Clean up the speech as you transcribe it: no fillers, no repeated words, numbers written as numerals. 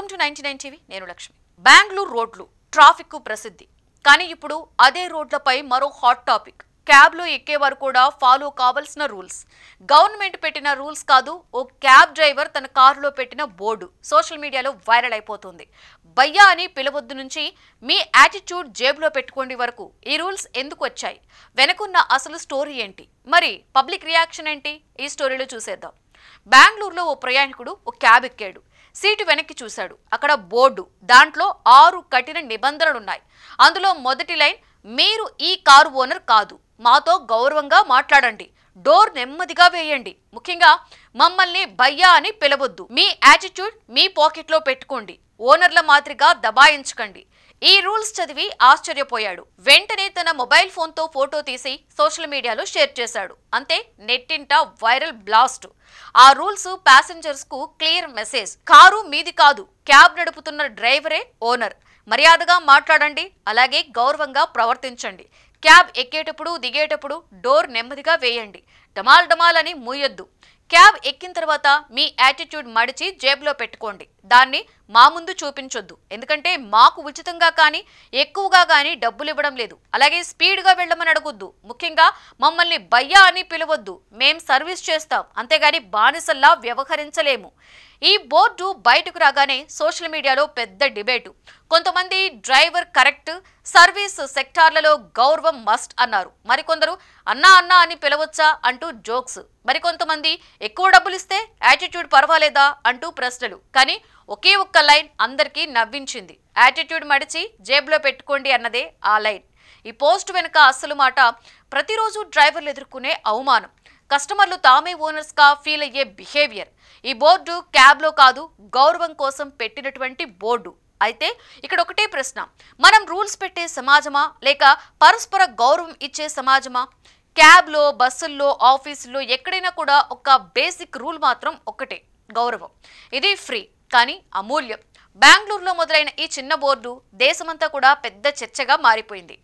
Welcome to 99 TV నేను లక్ష్మి. బెంగళూరు రోడ్లు traffic కు ప్రసిద్ధి. కానీ ఇప్పుడు అదే రోడ్లపై మరో హాట్ టాపిక్. క్యాబ్ లో ఎక్కేవారు కూడా ఫాలో కావాల్సిన రూల్స్. గవర్నమెంట్ పెట్టిన రూల్స్ కాదు, ఓ క్యాబ్ డ్రైవర్ తన కారులో పెట్టిన బోర్డు సోషల్ మీడియాలో వైరల్ అయిపోతుంది. భయ్యా అని పిలవద్దు నుంచి మీ యాటిట్యూడ్ జేబులో పెట్టుకోండి వరకు ఈ రూల్స్ ఎందుకు వచ్చాయి, వెనకున్న అసలు స్టోరీ ఏంటి, మరి పబ్లిక్ రియాక్షన్ ఏంటి, ఈ స్టోరీలో చూసేద్దాం. బెంగళూరులో ఓ ప్రయాణికుడు ఓ క్యాబ్ ఎక్కాడు. సీటు వెనక్కి చూశాడు. అక్కడ బోర్డు, దాంట్లో 6 కఠిన నిబంధనలున్నాయి. అందులో మొదటి లైన్, మీరు ఈ కారు ఓనర్ కాదు, మాతో గౌరవంగా మాట్లాడండి, డోర్ నెమ్మదిగా వేయండి, ముఖ్యంగా మమ్మల్ని భయ్యా అని పిలవద్దు, మీ యాటిట్యూడ్ మీ పాకెట్లో పెట్టుకోండి, ఓనర్ల మాదిరిగా దబాయించకండి. ఈ రూల్స్ చదివి ఆశ్చర్యపోయాడు. వెంటనే తన మొబైల్ ఫోన్తో ఫోటో తీసి సోషల్ మీడియాలో షేర్ చేశాడు. అంతే, నెట్టింట వైరల్ బ్లాస్ట్. ఆ రూల్స్ ప్యాసింజర్స్ కు క్లియర్ మెసేజ్. కారు మీది కాదు, క్యాబ్ నడుపుతున్న డ్రైవరే ఓనర్. మర్యాదగా మాట్లాడండి, అలాగే గౌరవంగా ప్రవర్తించండి. క్యాబ్ ఎక్కేటప్పుడు దిగేటప్పుడు డోర్ నెమ్మదిగా వేయండి, డమాల్ డమాల్ అని మూయొద్దు. క్యాబ్ ఎక్కిన తర్వాత మీ యాటిట్యూడ్ మడిచి జేబులో పెట్టుకోండి, దాన్ని మా ముందు చూపించొద్దు, ఎందుకంటే మాకు ఉచితంగా కానీ ఎక్కువగా కానీ డబ్బులు ఇవ్వడం లేదు. అలాగే స్పీడ్గా వెళ్ళమని అడగొద్దు, ముఖ్యంగా మమ్మల్ని భయ్యా అని పిలవద్దు, మేం సర్వీస్ చేస్తాం, అంతేగాని బానిసల్లా వ్యవహరించలేము. ఈ బోర్డు బయటకు రాగానే సోషల్ మీడియాలో పెద్ద డిబేటు. కొంతమంది డ్రైవర్ కరెక్ట్, సర్వీస్ సెక్టార్లలో గౌరవం మస్ట్ అన్నారు. మరికొందరు అన్నా అన్నా అని పిలవచ్చా అంటూ జోక్స్. మరికొంతమంది ఎక్కువ డబ్బులు ఇస్తే యాటిట్యూడ్ పర్వాలేదా అంటూ ప్రశ్నలు. కానీ ఒకే ఒక్క లైన్ అందరికీ నవ్వించింది. యాటిట్యూడ్ మడిచి జేబులో పెట్టుకోండి అన్నదే ఆ లైన్. ఈ పోస్ట్ వెనుక అసలు మాట, ప్రతిరోజు డ్రైవర్లు ఎదుర్కొనే అవమానం, కస్టమర్లు తామే ఓనర్స్ గా ఫీల్ అయ్యే బిహేవియర్. ఈ బోర్డు క్యాబ్లో కాదు, గౌరవం కోసం పెట్టినటువంటి బోర్డు. అయితే ఇక్కడ ఒకటే ప్రశ్న, మనం రూల్స్ పెట్టే సమాజమా లేక పరస్పర గౌరవం ఇచ్చే సమాజమా? క్యాబ్లో, బస్సుల్లో, ఆఫీసుల్లో ఎక్కడైనా కూడా ఒక బేసిక్ రూల్ మాత్రం ఒక్కటే, గౌరవం. ఇది ఫ్రీ కానీ అమూల్యం. బెంగళూరులో మొదలైన ఈ చిన్న బోర్డు దేశమంతా కూడా పెద్ద చర్చగా మారిపోయింది.